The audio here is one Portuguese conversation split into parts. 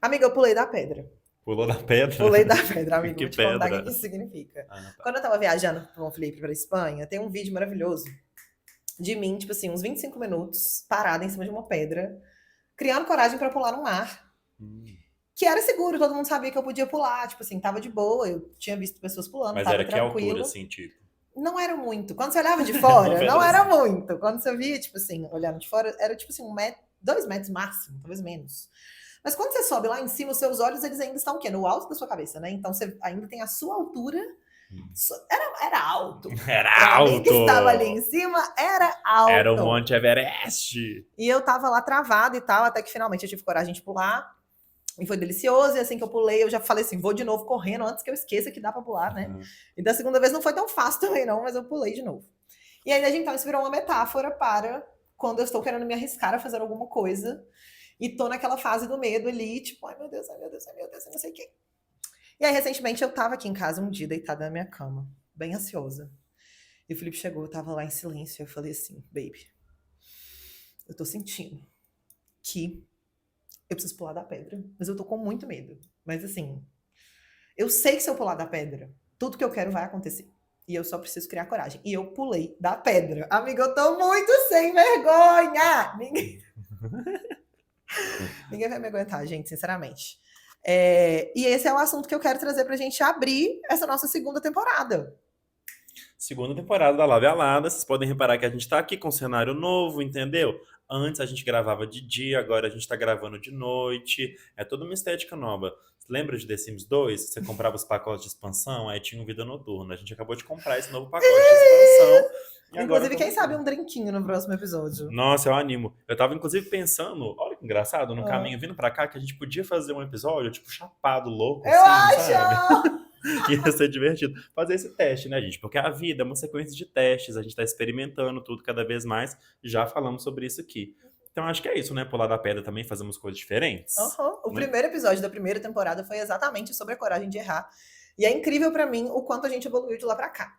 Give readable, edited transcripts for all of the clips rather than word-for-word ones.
Amiga, eu pulei da pedra. Pulou da pedra? Pulei da pedra, amiga. Que Vou te contar o que pedra? isso significa. Ah, não, tá. Quando eu tava viajando com o Felipe pra Espanha, tem um vídeo maravilhoso de mim, tipo assim, uns 25 minutos, parada em cima de uma pedra, criando coragem pra pular no mar. Hum. Que era seguro, todo mundo sabia que eu podia pular, tipo assim, tava de boa, eu tinha visto pessoas pulando, Mas tava era que altura, tranquilo. assim, tipo? Não era muito. Quando você olhava de Não fora, era não era assim. muito. Quando você via, tipo assim, olhando de fora, era tipo assim, 1 metro, 2 metros máximo, talvez menos. Mas quando você sobe lá em cima, os seus olhos, eles ainda estão o quê? No alto da sua cabeça, né? Então você ainda tem a sua altura. Hum. Era alto. Era Pra mim que estava ali em alto! cima, era Era o alto. Monte Everest! E eu tava lá travada e tal, até que finalmente eu tive coragem de pular. E foi delicioso, e assim que eu pulei, eu já falei assim, vou de novo correndo antes que eu esqueça que dá pra pular, né? Uhum. E da segunda vez não foi tão fácil também não, mas eu pulei de novo. E aí, desde então, isso virou uma metáfora para quando eu estou querendo me arriscar a fazer alguma coisa e tô naquela fase do medo ali, tipo, ai meu Deus, ai meu Deus, ai meu Deus, não sei o quê. E aí, recentemente, eu tava aqui em casa um dia, deitada na minha cama, bem ansiosa. E o Felipe chegou, eu tava lá em silêncio, eu falei assim, baby, eu tô sentindo que eu preciso pular da pedra, mas eu tô com muito medo. Mas assim, eu sei que se eu pular da pedra, tudo que eu quero vai acontecer. E eu só preciso criar coragem. E eu pulei da pedra. Amiga, eu tô muito sem vergonha! Ninguém vai me aguentar, gente, sinceramente. E esse é o assunto que eu quero trazer pra gente abrir essa nossa segunda temporada. Segunda temporada da Lava e Alada. Vocês podem reparar que a gente tá aqui com um cenário novo, entendeu? Antes a gente gravava de dia, agora a gente tá gravando de noite. É toda uma estética nova. Você lembra de The Sims 2? Você comprava os pacotes de expansão, aí tinha um Vida Noturna. A gente acabou de comprar esse novo pacote de expansão e agora Inclusive, quem estamos sabe aqui. um drinquinho no próximo episódio. Nossa, eu animo. Eu tava inclusive pensando, olha que engraçado, no Ah, caminho vindo pra cá, que a gente podia fazer um episódio, tipo, chapado, louco, eu assim, sabe? acho! Ia ser divertido fazer esse teste, né, gente? Porque a vida é uma sequência de testes, a gente tá experimentando tudo cada vez mais, já falamos sobre isso aqui. Então acho que é isso, né? Pular da pedra também, fazemos coisas diferentes, Uhum. O né? primeiro episódio da primeira temporada foi exatamente sobre a coragem de errar. E é incrível pra mim o quanto a gente evoluiu de lá pra cá.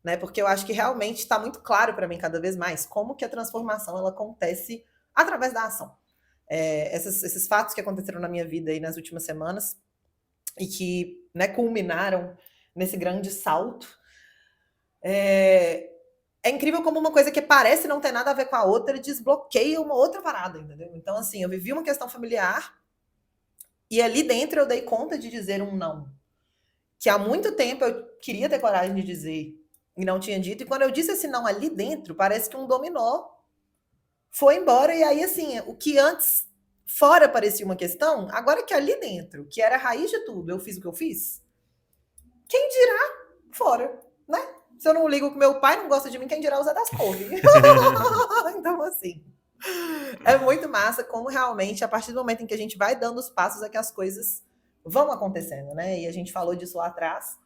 Né? Porque eu acho que realmente está muito claro pra mim cada vez mais como que a transformação ela acontece através da ação. Esses fatos que aconteceram na minha vida aí nas últimas semanas e que, né, culminaram nesse grande salto. É incrível como uma coisa que parece não ter nada a ver com a outra desbloqueia uma outra parada, entendeu? Então, assim, eu vivi uma questão familiar e ali dentro eu dei conta de dizer um não. Que há muito tempo eu queria ter coragem de dizer e não tinha dito. E quando eu disse esse não ali dentro, parece que um dominó foi embora. E aí, assim, o que antes fora parecia uma questão, agora que ali dentro, que era a raiz de tudo, eu fiz o que eu fiz, quem dirá fora, né? Se eu não ligo que meu pai não gosta de mim, quem dirá o Zé das Couve? Então, assim, é muito massa como realmente, a partir do momento em que a gente vai dando os passos, é que as coisas vão acontecendo, né? E a gente falou disso lá atrás.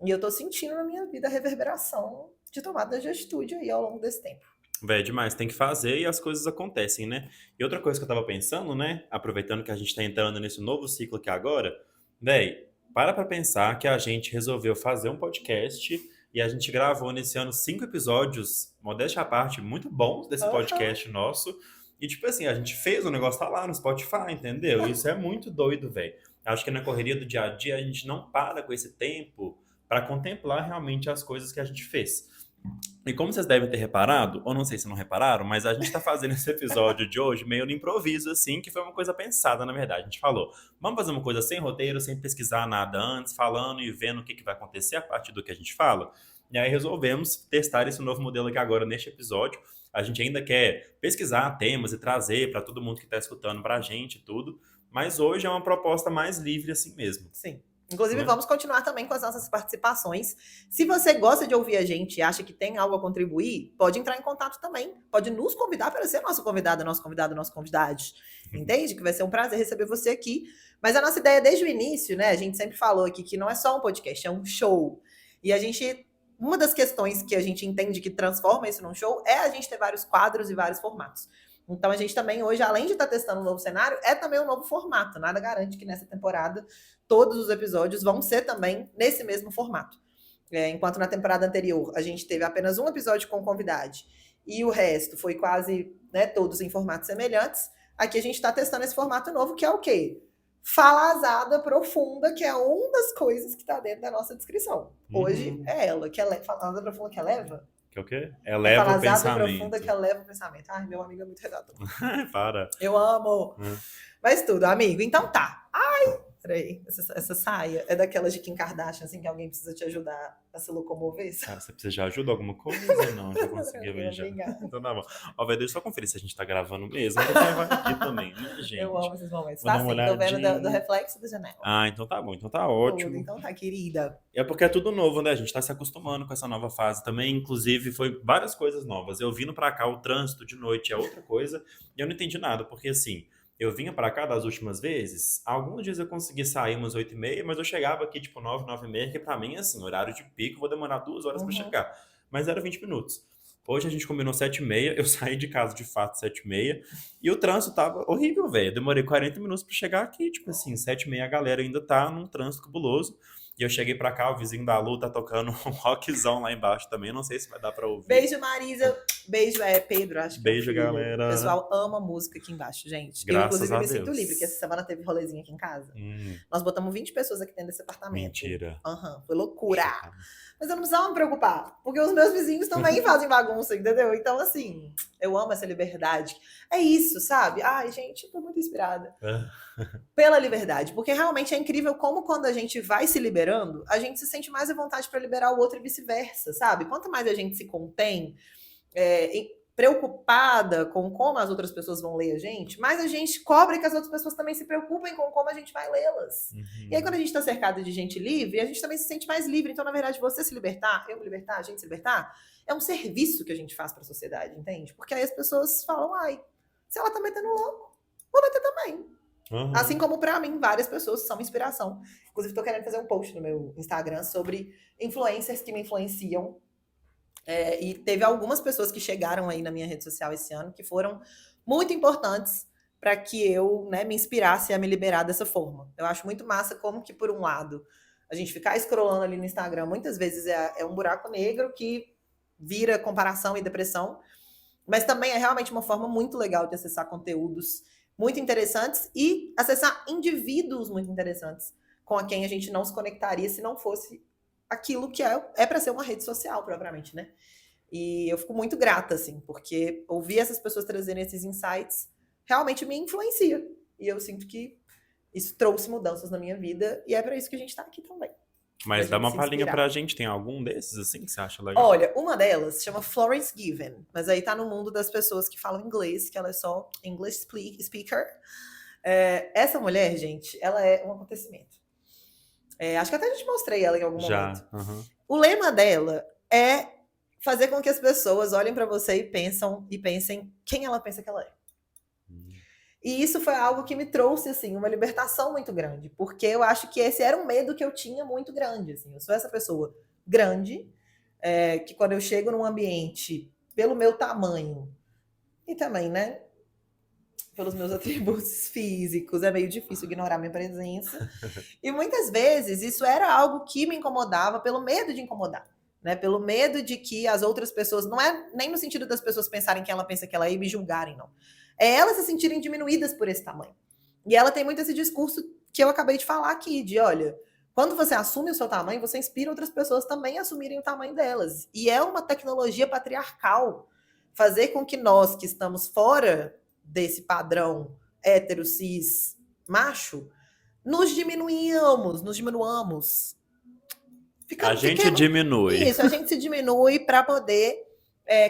E eu tô sentindo na minha vida a reverberação de tomada de atitude aí ao longo desse tempo. Véi, demais, tem que fazer e as coisas acontecem, né? E outra coisa que eu tava pensando, né? Aproveitando que a gente tá entrando nesse novo ciclo aqui agora, véi, pra pensar que a gente resolveu fazer um podcast e a gente gravou nesse ano 5 episódios, modéstia à parte, muito bons desse Aham. podcast nosso. E tipo assim, a gente fez o negócio tá lá no Spotify, entendeu? Isso é muito doido, véi. Acho que na correria do dia a dia a gente não para com esse tempo pra contemplar realmente as coisas que a gente fez. E como vocês devem ter reparado, ou não sei se não repararam, mas a gente tá fazendo esse episódio de hoje meio no improviso, assim, que foi uma coisa pensada, na verdade. A gente falou, vamos fazer uma coisa sem roteiro, sem pesquisar nada antes, falando e vendo o que vai acontecer a partir do que a gente fala. E aí resolvemos testar esse novo modelo aqui agora neste episódio. A gente ainda quer pesquisar temas e trazer para todo mundo que está escutando para a gente e tudo, mas hoje é uma proposta mais livre assim mesmo, Sim. Inclusive, né? vamos continuar também com as nossas participações. Se você gosta de ouvir a gente e acha que tem algo a contribuir, pode entrar em contato também. Pode nos convidar para ser nosso convidado, nosso convidado, nosso convidado. Entende? Que vai ser um prazer receber você aqui. Mas a nossa ideia desde o início, né? A gente sempre falou aqui que não é só um podcast, é um show. E a gente. Uma das questões que a gente entende que transforma isso num show é a gente ter vários quadros e vários formatos. Então a gente também hoje, além de estar testando um novo cenário, é também um novo formato. Nada garante que nessa temporada todos os episódios vão ser também nesse mesmo formato. Enquanto na temporada anterior a gente teve apenas um episódio com convidado e o resto foi quase, né, todos em formatos semelhantes, aqui a gente está testando esse formato novo, que é o quê? falazada profunda, que é uma das coisas que tá dentro da nossa descrição. Hoje é ela, que é falazada profunda que eleva. Que é o quê? É Eleva o falazada profunda pensamento. que eleva o pensamento. Ai, meu amigo é muito redator. Para. Eu amo. Hum. Mas tudo, amigo. Então tá. Ai, peraí. Essa saia é daquelas de Kim Kardashian, assim, que alguém precisa te ajudar a se locomover? Cara, você precisa de ajuda alguma coisa? Não, já consegui ver já. Obrigada. Então tá bom. Ó, velho, deixa eu só conferir se a gente tá gravando mesmo. Depois vai aqui também, né, gente? Eu amo esses momentos. Vou Tá dar uma sim, tô vendo do olhadinha. reflexo da janela. Ah, então tá bom. Então tá Tudo. ótimo. Então tá, querida. É porque é tudo novo, né? A gente tá se acostumando com essa nova fase também. Inclusive, foi várias coisas novas. Eu vindo pra cá, o trânsito de noite é outra coisa. E eu não entendi nada, porque assim, eu vinha pra cá das últimas vezes, alguns dias eu consegui sair umas 8h30, mas eu chegava aqui tipo 9, 9h30, que pra mim, assim, horário de pico, vou demorar 2 horas pra Uhum. chegar. Mas era 20 minutos. Hoje a gente combinou 7h30, eu saí de casa de fato 7h30, e o trânsito tava horrível, velho. Eu demorei 40 minutos pra chegar aqui, tipo assim, 7h30 a galera ainda tá num trânsito cabuloso. E eu cheguei pra cá, o vizinho da Lu tá tocando um rockzão lá embaixo também, não sei se vai dar pra ouvir. Beijo, Marisa. Beijo, Pedro, acho que Beijo, é o filho. galera. O pessoal ama música aqui embaixo, gente. Graças eu, inclusive, a me sinto Deus. livre, porque essa semana teve rolezinho aqui em casa. Hum, Nós botamos 20 pessoas aqui dentro desse apartamento. mentira. Aham, foi loucura. Chocado. Mas eu não precisava me preocupar, porque os meus vizinhos também fazem bagunça, entendeu? Então, assim, eu amo essa liberdade. É isso, sabe? Ai, gente, tô muito inspirada pela liberdade, porque realmente é incrível como quando a gente vai se liberando, a gente se sente mais à vontade para liberar o outro e vice-versa, sabe? Quanto mais a gente se contém, preocupada com como as outras pessoas vão ler a gente, mais a gente cobra que as outras pessoas também se preocupem com como a gente vai lê-las. Uhum. E aí, quando a gente está cercado de gente livre, a gente também se sente mais livre. Então, na verdade, você se libertar, eu me libertar, a gente se libertar, é um serviço que a gente faz para a sociedade, entende? Porque aí as pessoas falam, ai, se ela tá metendo louco, vou meter também. Uhum. Assim como para mim, várias pessoas são inspiração. Inclusive, estou querendo fazer um post no meu Instagram sobre influencers que me influenciam. E teve algumas pessoas que chegaram aí na minha rede social esse ano que foram muito importantes para que eu, né, me inspirasse a me liberar dessa forma. Eu acho muito massa como que, por um lado, a gente ficar scrollando ali no Instagram muitas vezes é um buraco negro que vira comparação e depressão, mas também é realmente uma forma muito legal de acessar conteúdos muito interessantes e acessar indivíduos muito interessantes com quem a gente não se conectaria se não fosse aquilo que é para ser uma rede social, propriamente, né? E eu fico muito grata, assim, porque ouvir essas pessoas trazerem esses insights realmente me influencia. E eu sinto que isso trouxe mudanças na minha vida e é para isso que a gente tá aqui também. Mas dá gente uma se palhinha inspirar. pra gente, tem algum desses assim que você acha legal? Olha, uma delas chama Florence Given, mas aí tá no mundo das pessoas que falam inglês, que ela é só English speaker. Essa mulher, gente, ela é um acontecimento. Acho que até a gente mostrei ela em algum momento. Já. Uhum. O lema dela é fazer com que as pessoas olhem para você e pensem quem ela pensa que ela é. E isso foi algo que me trouxe, assim, uma libertação muito grande, porque eu acho que esse era um medo que eu tinha muito grande, assim. Eu sou essa pessoa grande, que quando eu chego num ambiente, pelo meu tamanho, e também, né, pelos meus atributos físicos, é meio difícil ignorar minha presença. E muitas vezes isso era algo que me incomodava pelo medo de incomodar. Né, pelo medo de que as outras pessoas, não é nem no sentido das pessoas pensarem que ela pensa que ela é e me julgarem, não. É elas se sentirem diminuídas por esse tamanho. E ela tem muito esse discurso que eu acabei de falar aqui, de olha, quando você assume o seu tamanho, você inspira outras pessoas também a assumirem o tamanho delas. E é uma tecnologia patriarcal fazer com que nós, que estamos fora desse padrão hétero, cis, macho, nos diminuamos. A gente diminui. Isso, a gente se diminui para poder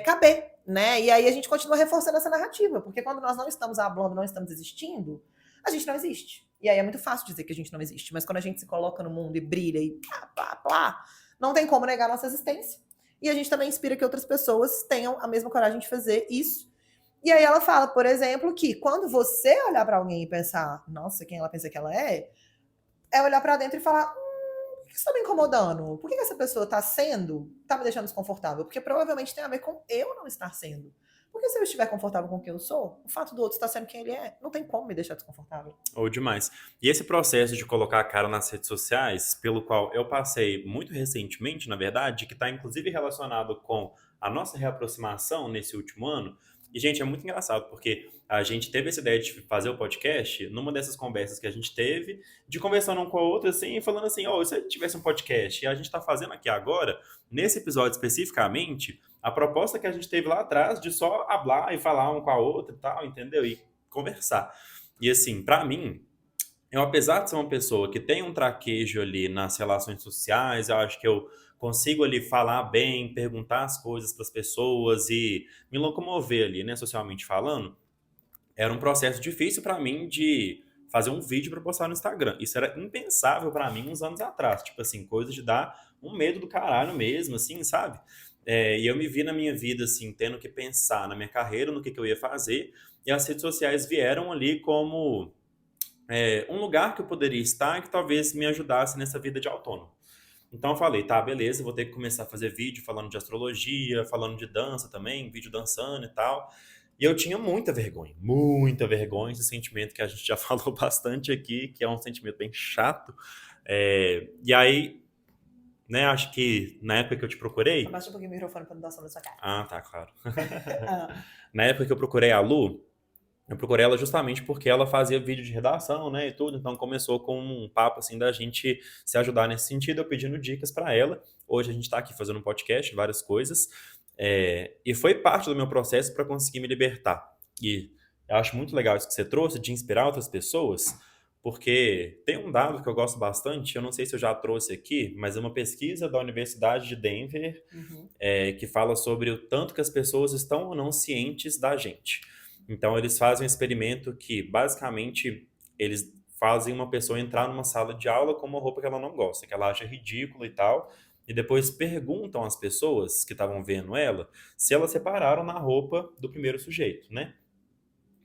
caber, né? E aí a gente continua reforçando essa narrativa, porque quando nós não estamos hablando, não estamos existindo, a gente não existe. E aí é muito fácil dizer que a gente não existe, mas quando a gente se coloca no mundo e brilha e plá, não tem como negar nossa existência. E a gente também inspira que outras pessoas tenham a mesma coragem de fazer isso. E aí ela fala, por exemplo, que quando você olhar para alguém e pensar, nossa, quem ela pensa que ela é olhar para dentro e falar, por que isso tá me incomodando? Por que essa pessoa tá me deixando desconfortável? Porque provavelmente tem a ver com eu não estar sendo. Porque se eu estiver confortável com quem eu sou, o fato do outro estar sendo quem ele é, não tem como me deixar desconfortável. Ou demais. E esse processo de colocar a cara nas redes sociais, pelo qual eu passei muito recentemente, na verdade, que está inclusive relacionado com a nossa reaproximação nesse último ano, E, gente, é muito engraçado, porque a gente teve essa ideia de fazer o podcast numa dessas conversas que a gente teve, de conversando um com a outra, assim, falando assim, ó, se a gente tivesse um podcast e a gente tá fazendo aqui agora, nesse episódio especificamente, a proposta que a gente teve lá atrás de só hablar e falar um com a outra e tal, entendeu? E conversar. E, assim, pra mim, eu, apesar de ser uma pessoa que tem um traquejo ali nas relações sociais, eu acho que eu consigo ali falar bem, perguntar as coisas para as pessoas e me locomover ali, né, socialmente falando, era um processo difícil para mim de fazer um vídeo para postar no Instagram. Isso era impensável para mim uns anos atrás, tipo assim, coisa de dar um medo do caralho mesmo, assim, sabe? E eu me vi na minha vida, assim, tendo que pensar na minha carreira, no que eu ia fazer, e as redes sociais vieram ali como um lugar que eu poderia estar e que talvez me ajudasse nessa vida de autônomo. Então eu falei, tá, beleza, vou ter que começar a fazer vídeo falando de astrologia, falando de dança também, vídeo dançando e tal. E eu tinha muita vergonha, esse sentimento que a gente já falou bastante aqui, que é um sentimento bem chato. E aí, né, acho que na época que eu te procurei. Abaixa um pouquinho o microfone pra não dar som na sua cara. Ah, tá, claro. Ah, Na época que eu procurei a Lu, eu procurei ela justamente porque ela fazia vídeo de redação, né, e tudo, então começou com um papo assim da gente se ajudar nesse sentido, eu pedindo dicas para ela. Hoje a gente está aqui fazendo um podcast, várias coisas, e foi parte do meu processo para conseguir me libertar. E eu acho muito legal isso que você trouxe, de inspirar outras pessoas, porque tem um dado que eu gosto bastante, eu não sei se eu já trouxe aqui, mas é uma pesquisa da Universidade de Denver, uhum. que fala sobre o tanto que as pessoas estão ou não cientes da gente. Então, eles fazem um experimento que, basicamente, eles fazem uma pessoa entrar numa sala de aula com uma roupa que ela não gosta, que ela acha ridícula e tal, e depois perguntam às pessoas que estavam vendo ela se elas separaram na roupa do primeiro sujeito, né?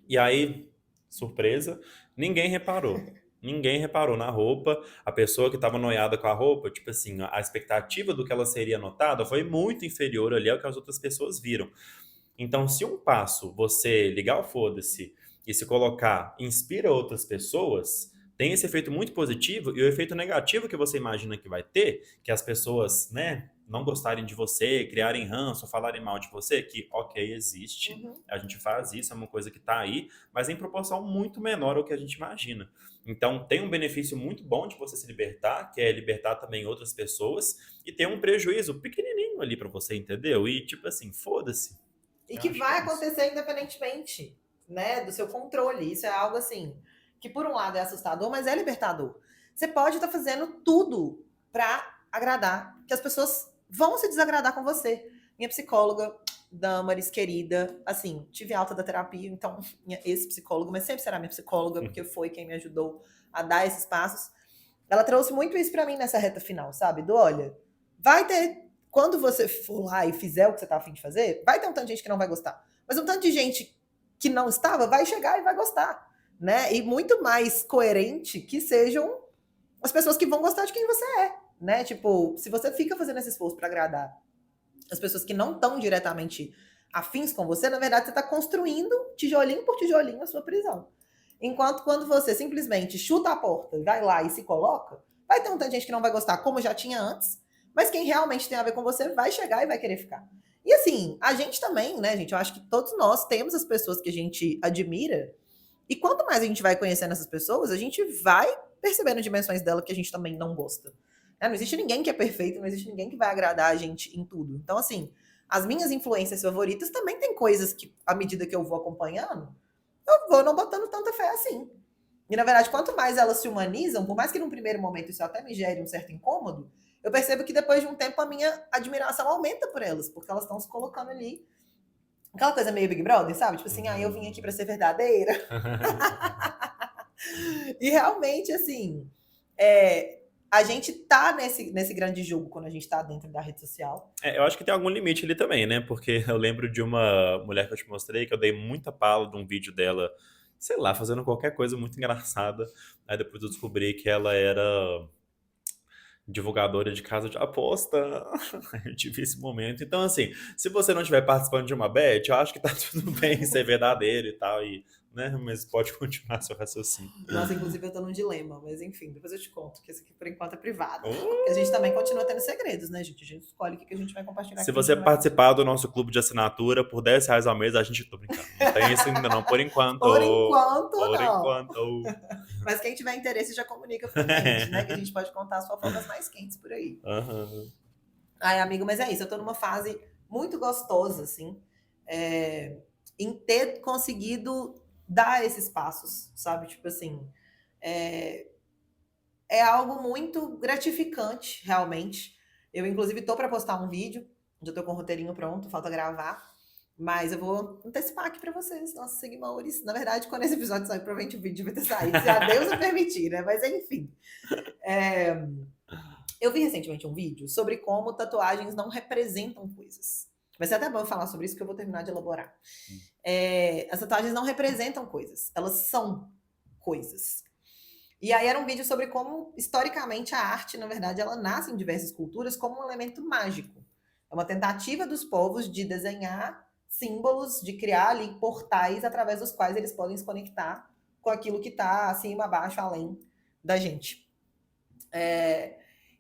E aí, surpresa, ninguém reparou. Ninguém reparou na roupa. A pessoa que estava noiada com a roupa, tipo assim, a expectativa do que ela seria notada foi muito inferior ali ao que as outras pessoas viram. Então, se um passo você ligar o foda-se e se colocar inspira outras pessoas, tem esse efeito muito positivo e o efeito negativo que você imagina que vai ter, que as pessoas, né, não gostarem de você, criarem ranço, falarem mal de você, que ok, existe, Uhum. a gente faz isso, é uma coisa que tá aí, mas em proporção muito menor ao que a gente imagina. Então, tem um benefício muito bom de você se libertar, que é libertar também outras pessoas, e tem um prejuízo pequenininho ali pra você, entendeu? E tipo assim, foda-se. E Eu que acho que vai é isso. acontecer independentemente, né, do seu controle. Isso é algo assim que por um lado é assustador, mas é libertador. Você pode estar fazendo tudo para agradar, que as pessoas vão se desagradar com você. Minha psicóloga, Damaris, querida, assim, tive alta da terapia, então minha ex-psicóloga, mas sempre será minha psicóloga, porque foi quem me ajudou a dar esses passos. Ela trouxe muito isso para mim nessa reta final, sabe? Do olha, vai ter quando você for lá e fizer o que você tá afim de fazer, vai ter um tanto de gente que não vai gostar. Mas um tanto de gente que não estava vai chegar e vai gostar, né? E muito mais coerente que sejam as pessoas que vão gostar de quem você é, né? Tipo, se você fica fazendo esse esforço para agradar as pessoas que não estão diretamente afins com você, na verdade você está construindo tijolinho por tijolinho a sua prisão. Enquanto quando você simplesmente chuta a porta, vai lá e se coloca, vai ter um tanto de gente que não vai gostar, como já tinha antes, mas quem realmente tem a ver com você vai chegar e vai querer ficar. E assim, a gente também, né, gente? Eu acho que todos nós temos as pessoas que a gente admira, e quanto mais a gente vai conhecendo essas pessoas, a gente vai percebendo dimensões dela que a gente também não gosta. Né? Não existe ninguém que é perfeito, não existe ninguém que vai agradar a gente em tudo. Então, assim, as minhas influências favoritas também tem coisas que, à medida que eu vou acompanhando, eu vou não botando tanta fé assim. E, na verdade, quanto mais elas se humanizam, por mais que num primeiro momento isso até me gere um certo incômodo, eu percebo que depois de um tempo a minha admiração aumenta por elas, porque elas estão se colocando ali. Aquela coisa meio Big Brother, sabe? Tipo assim, ah, eu vim aqui para ser verdadeira. E realmente, assim, a gente tá nesse grande jogo quando a gente tá dentro da rede social. Eu acho que tem algum limite ali também, né? Porque eu lembro de uma mulher que eu te mostrei que eu dei muita pala de um vídeo dela, sei lá, fazendo qualquer coisa muito engraçada. Aí depois eu descobri que ela era divulgadora de casa de aposta. Eu tive esse momento. Então, assim, se você não estiver participando de uma bet, eu acho que tá tudo bem ser verdadeiro e tal. E né? Mas pode continuar seu raciocínio. Nossa, inclusive eu tô num dilema, mas enfim, depois eu te conto, que esse aqui por enquanto é privado. Porque a Oh! gente também continua tendo segredos, né, gente? A gente escolhe o que a gente vai compartilhar, o Se que a gente você não vai compartilhar. participar do nosso clube de assinatura por R$ 10 ao mês, a gente... Tô brincando. Não tem isso ainda não, por enquanto. Por enquanto, Por não. enquanto. Mas quem tiver interesse já comunica com a gente, né? Que a gente pode contar as fofocas mais quentes por aí. Aham. Ai, amigo, mas é isso. Eu tô numa fase muito gostosa, assim, em ter conseguido dar esses passos, sabe? Tipo assim, é, é algo muito gratificante, realmente. Eu, inclusive, tô para postar um vídeo, já tô com o roteirinho pronto, falta gravar. Mas eu vou antecipar aqui para vocês, nossos seguidores. Na verdade, quando esse episódio sair, provavelmente o vídeo vai ter saído, se a Deus o permitir, né? Mas enfim. É, eu vi recentemente um vídeo sobre como tatuagens não representam coisas. Vai ser até bom eu falar sobre isso, que eu vou terminar de elaborar. As tatuagens não representam coisas, elas são coisas. E aí era um vídeo sobre como, historicamente, a arte, na verdade, ela nasce em diversas culturas como um elemento mágico. É uma tentativa dos povos de desenhar símbolos, de criar ali portais através dos quais eles podem se conectar com aquilo que está acima, abaixo, além da gente.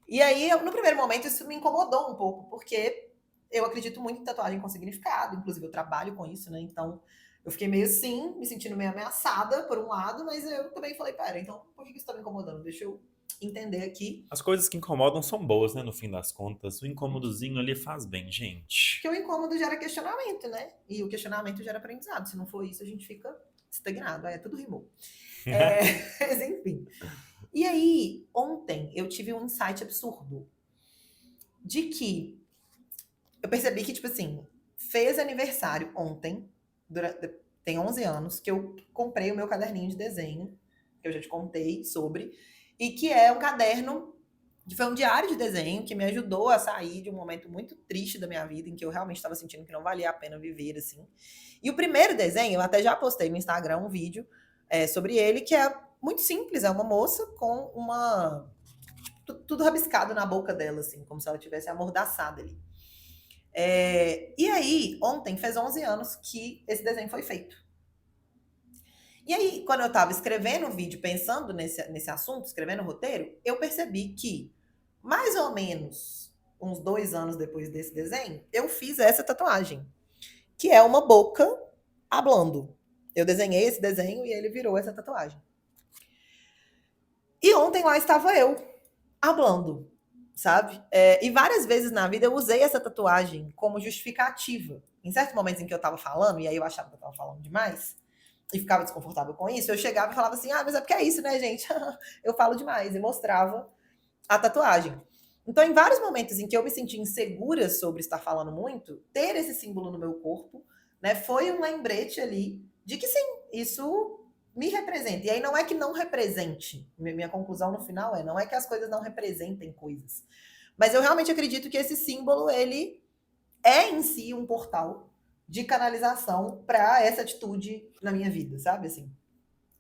E aí, no primeiro momento, isso me incomodou um pouco, porque eu acredito muito em tatuagem com significado, inclusive eu trabalho com isso, né? Então, eu fiquei meio assim, me sentindo meio ameaçada, por um lado, mas eu também falei, pera, então por que isso tá me incomodando? Deixa eu entender aqui. As coisas que incomodam são boas, né? No fim das contas. O incômodozinho ali faz bem, gente. Porque o incômodo gera questionamento, né? E o questionamento gera aprendizado. Se não for isso, a gente fica estagnado. Aí é tudo rimou. Mas enfim. E aí, ontem, eu tive um insight absurdo. De que eu percebi que, tipo assim, fez aniversário ontem, tem 11 anos, que eu comprei o meu caderninho de desenho, que eu já te contei sobre, e que é um caderno, que foi um diário de desenho, que me ajudou a sair de um momento muito triste da minha vida, em que eu realmente estava sentindo que não valia a pena viver, assim. E o primeiro desenho, eu até já postei no Instagram um vídeo sobre ele, que é muito simples, é uma moça com uma... tudo rabiscado na boca dela, assim, como se ela tivesse amordaçada ali. E aí, ontem fez 11 anos que esse desenho foi feito. E aí, quando eu estava escrevendo o vídeo, pensando nesse assunto, escrevendo o roteiro, eu percebi que, mais ou menos uns 2 anos depois desse desenho, eu fiz essa tatuagem, que é uma boca hablando. Eu desenhei esse desenho e ele virou essa tatuagem. E ontem lá estava eu, hablando, sabe? E várias vezes na vida eu usei essa tatuagem como justificativa. Em certos momentos em que eu tava falando, e aí eu achava que eu tava falando demais, e ficava desconfortável com isso, eu chegava e falava assim, mas é porque é isso, né, gente? Eu falo demais, e mostrava a tatuagem. Então, em vários momentos em que eu me senti insegura sobre estar falando muito, ter esse símbolo no meu corpo, né, foi um lembrete ali de que sim, isso me representa. E aí não é que não represente. Minha conclusão no final não é que as coisas não representem coisas. Mas eu realmente acredito que esse símbolo, ele é em si um portal de canalização para essa atitude na minha vida, sabe? Assim.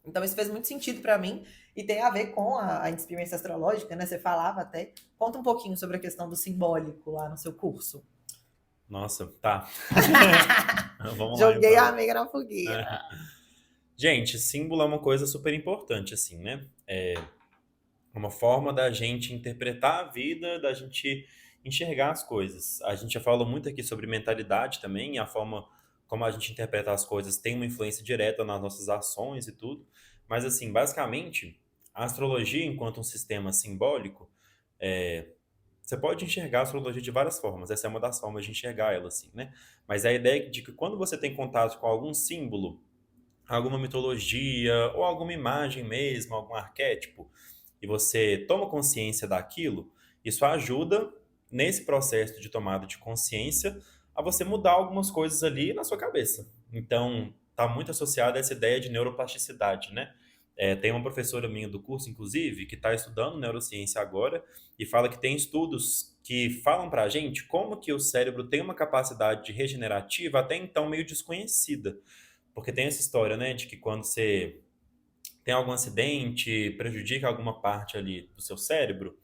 Então isso fez muito sentido para mim e tem a ver com a experiência astrológica, né? Você falava até. Conta um pouquinho sobre a questão do simbólico lá no seu curso. Nossa, tá. Vamos lá, Joguei a então. amiga na fogueira. Gente, símbolo é uma coisa super importante, assim, né? É uma forma da gente interpretar a vida, da gente enxergar as coisas. A gente já falou muito aqui sobre mentalidade também, e a forma como a gente interpreta as coisas tem uma influência direta nas nossas ações e tudo. Mas, assim, basicamente, a astrologia, enquanto um sistema simbólico, você pode enxergar a astrologia de várias formas. Essa é uma das formas de enxergar ela, assim, né? Mas a ideia de que quando você tem contato com algum símbolo, alguma mitologia ou alguma imagem mesmo, algum arquétipo, e você toma consciência daquilo, isso ajuda nesse processo de tomada de consciência a você mudar algumas coisas ali na sua cabeça. Então, está muito associado a essa ideia de neuroplasticidade, né? Tem uma professora minha do curso, inclusive, que está estudando neurociência agora e fala que tem estudos que falam para a gente como que o cérebro tem uma capacidade de regenerativa até então meio desconhecida. Porque tem essa história, né, de que quando você tem algum acidente, prejudica alguma parte ali do seu cérebro,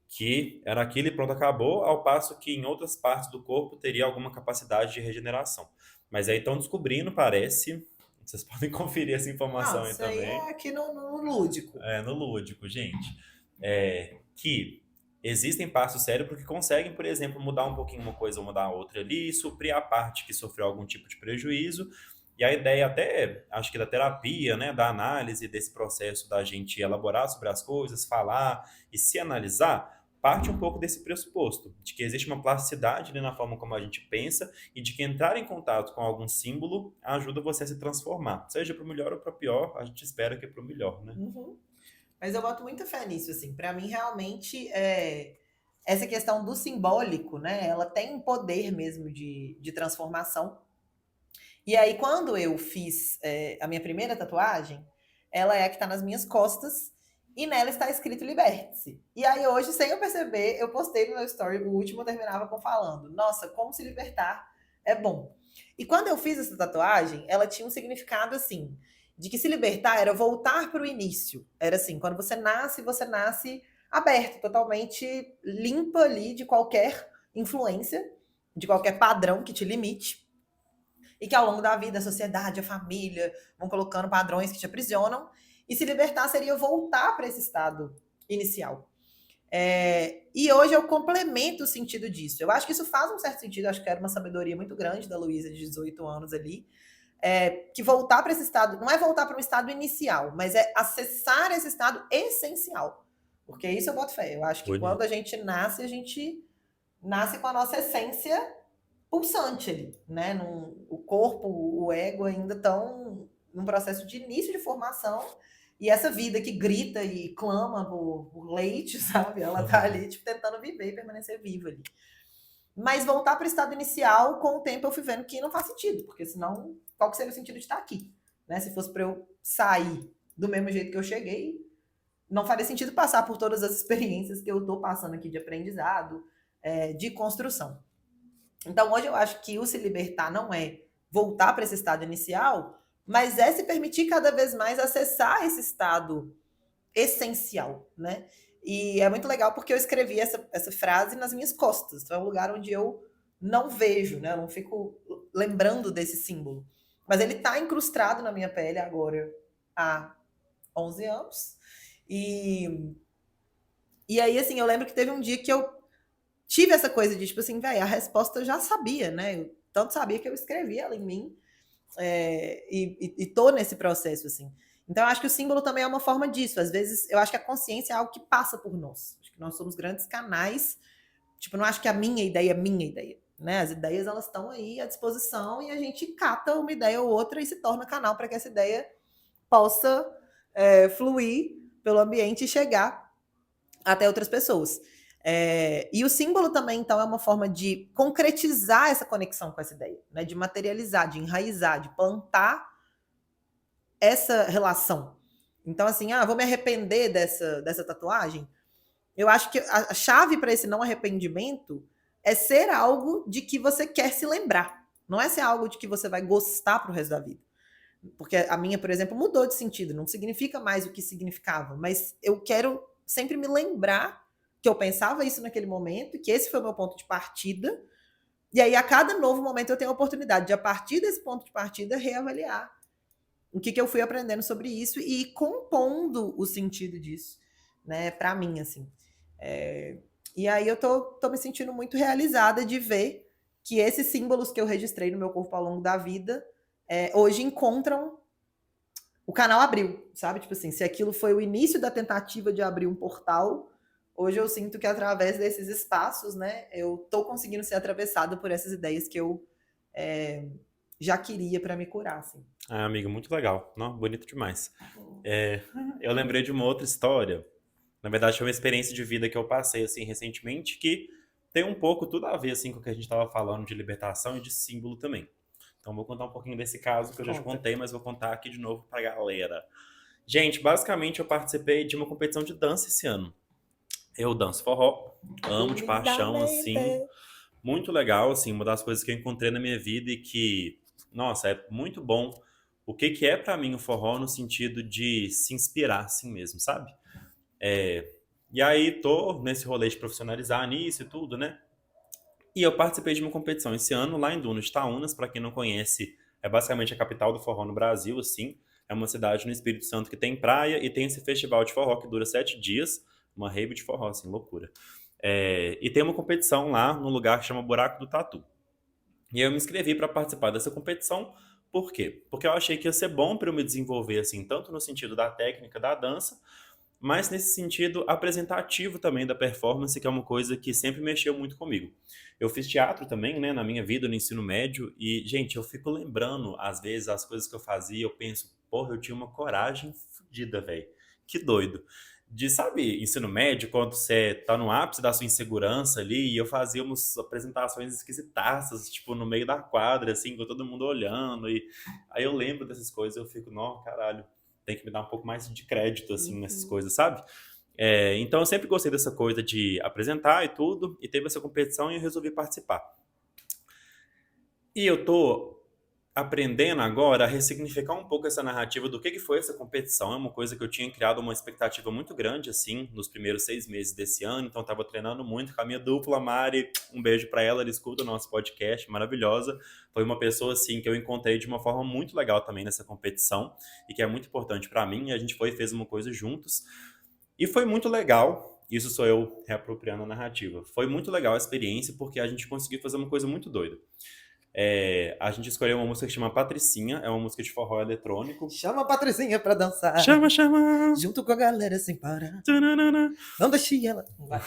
que era aquilo e pronto, acabou, ao passo que em outras partes do corpo teria alguma capacidade de regeneração. Mas aí estão descobrindo, parece, não Vocês podem conferir essa informação Não, aí isso aí também. é aqui no lúdico. No lúdico, gente. Que existem partes do cérebro que conseguem, por exemplo, mudar um pouquinho uma coisa ou mudar a outra ali, suprir a parte que sofreu algum tipo de prejuízo. E a ideia até, acho que da terapia, né, da análise desse processo da gente elaborar sobre as coisas, falar e se analisar, parte um pouco desse pressuposto, de que existe uma plasticidade ali na forma como a gente pensa e de que entrar em contato com algum símbolo ajuda você a se transformar. Seja para o melhor ou para o pior, a gente espera que é para o melhor, né? Uhum. Mas eu boto muita fé nisso, assim. Para mim, realmente, essa questão do simbólico, né? Ela tem um poder mesmo de transformação. E aí, quando eu fiz a minha primeira tatuagem, ela é a que está nas minhas costas e nela está escrito liberte-se. E aí, hoje, sem eu perceber, eu postei no meu story, o último eu terminava com falando: nossa, como se libertar é bom. E quando eu fiz essa tatuagem, ela tinha um significado assim, de que se libertar era voltar para o início. Era assim, quando você nasce aberto, totalmente limpa ali de qualquer influência, de qualquer padrão que te limite. E que ao longo da vida, a sociedade, a família vão colocando padrões que te aprisionam. E se libertar seria voltar para esse estado inicial. E hoje eu complemento o sentido disso. Eu acho que isso faz um certo sentido, acho que era uma sabedoria muito grande da Luísa, de 18 anos ali, que voltar para esse estado, não é voltar para um estado inicial, mas é acessar esse estado essencial. Porque isso eu boto fé. Eu acho que quando Bonito. a gente nasce com a nossa essência pulsante ali, né? O corpo, o ego ainda estão num processo de início de formação. E essa vida que grita e clama por leite, sabe? Ela tá ali, tipo, tentando viver e permanecer viva ali. Mas voltar para o estado inicial, com o tempo eu fui vendo que não faz sentido, porque senão, qual que seria o sentido de estar aqui? Né? Se fosse para eu sair do mesmo jeito que eu cheguei, não faria sentido passar por todas as experiências que eu estou passando aqui de aprendizado, de construção. Então, hoje eu acho que o se libertar não é voltar para esse estado inicial, mas é se permitir cada vez mais acessar esse estado essencial, né? E é muito legal porque eu escrevi essa frase nas minhas costas. Então é um lugar onde eu não vejo, né? Eu não fico lembrando desse símbolo. Mas ele está incrustado na minha pele agora há 11 anos. E aí, assim, eu lembro que teve um dia que eu tive essa coisa de, tipo assim, velho, a resposta eu já sabia, né? Eu tanto sabia que eu escrevi ela em mim. E tô nesse processo, assim. Então, eu acho que o símbolo também é uma forma disso. Às vezes, eu acho que a consciência é algo que passa por nós. Acho que nós somos grandes canais. Tipo, não acho que a minha ideia é minha ideia. Né? As ideias, elas estão aí à disposição e a gente cata uma ideia ou outra e se torna canal para que essa ideia possa fluir pelo ambiente e chegar até outras pessoas. E o símbolo também, então, é uma forma de concretizar essa conexão com essa ideia, né? De materializar, de enraizar, de plantar essa relação. Então, assim, vou me arrepender dessa tatuagem. Eu acho que a chave para esse não arrependimento é ser algo de que você quer se lembrar. Não é ser algo de que você vai gostar pro resto da vida. Porque a minha, por exemplo, mudou de sentido. Não significa mais o que significava. Mas eu quero sempre me lembrar que eu pensava isso naquele momento, que esse foi o meu ponto de partida. E aí, a cada novo momento, eu tenho a oportunidade de, a partir desse ponto de partida, reavaliar o que eu fui aprendendo sobre isso e ir compondo o sentido disso, né, para mim, assim. E aí eu tô me sentindo muito realizada de ver que esses símbolos que eu registrei no meu corpo ao longo da vida hoje encontram o canal abriu, sabe? Tipo assim, se aquilo foi o início da tentativa de abrir um portal, hoje eu sinto que através desses espaços, né, eu tô conseguindo ser atravessada por essas ideias que eu já queria para me curar, assim. Amiga, muito legal. Não, bonito demais. Eu lembrei de uma outra história. Na verdade, foi uma experiência de vida que eu passei, assim, recentemente, que tem um pouco tudo a ver, assim, com o que a gente estava falando de libertação e de símbolo também. Então, vou contar um pouquinho desse caso que eu já te contei, mas vou contar aqui de novo pra galera. Gente, basicamente, eu participei de uma competição de dança esse ano. Eu danço forró, amo de paixão, assim, muito legal, assim, uma das coisas que eu encontrei na minha vida e que, nossa, é muito bom. O que que é pra mim o forró no sentido de se inspirar assim mesmo, sabe? E aí tô nesse rolê de profissionalizar nisso e tudo, né? E eu participei de uma competição esse ano lá em Dunas de Itaúnas, pra quem não conhece, É basicamente a capital do forró no Brasil, assim. É uma cidade no Espírito Santo que tem praia e tem esse festival de forró que dura 7 dias. Uma rave de forró, assim, loucura. E tem uma competição lá num lugar que chama Buraco do Tatu. E aí eu me inscrevi para participar dessa competição. Por quê? Porque eu achei que ia ser bom para eu me desenvolver, assim, tanto no sentido da técnica da dança, mas nesse sentido apresentativo também da performance, que é uma coisa que sempre mexeu muito comigo. Eu fiz teatro também, né, na minha vida, no ensino médio, e, gente, eu fico lembrando, às vezes, as coisas que eu fazia, eu penso, porra, eu tinha uma coragem fodida, velho. Que doido. De, sabe, ensino médio, quando você tá no ápice da sua insegurança ali, e eu fazia umas apresentações esquisitaças, tipo, no meio da quadra, assim, com todo mundo olhando, e aí eu lembro dessas coisas, eu fico, não, caralho, tem que me dar um pouco mais de crédito, assim, nessas Uhum. coisas, sabe? Então eu sempre gostei dessa coisa de apresentar e tudo, e teve essa competição e eu resolvi participar. E eu tô aprendendo agora a ressignificar um pouco essa narrativa do que foi essa competição. É uma coisa que eu tinha criado uma expectativa muito grande, assim, nos primeiros 6 meses desse ano, então estava treinando muito com a minha dupla, Mari, um beijo para ela, ela escuta o nosso podcast, maravilhosa. Foi uma pessoa, assim, que eu encontrei de uma forma muito legal também nessa competição, e que é muito importante para mim, e a gente foi e fez uma coisa juntos. E foi muito legal, isso sou eu reapropriando a narrativa, foi muito legal a experiência, porque a gente conseguiu fazer uma coisa muito doida. A gente escolheu uma música que chama Patricinha, é uma música de forró eletrônico. Chama a Patricinha pra dançar. Chama, chama! Junto com a galera sem parar. Tananana. Não deixe ela. Vai.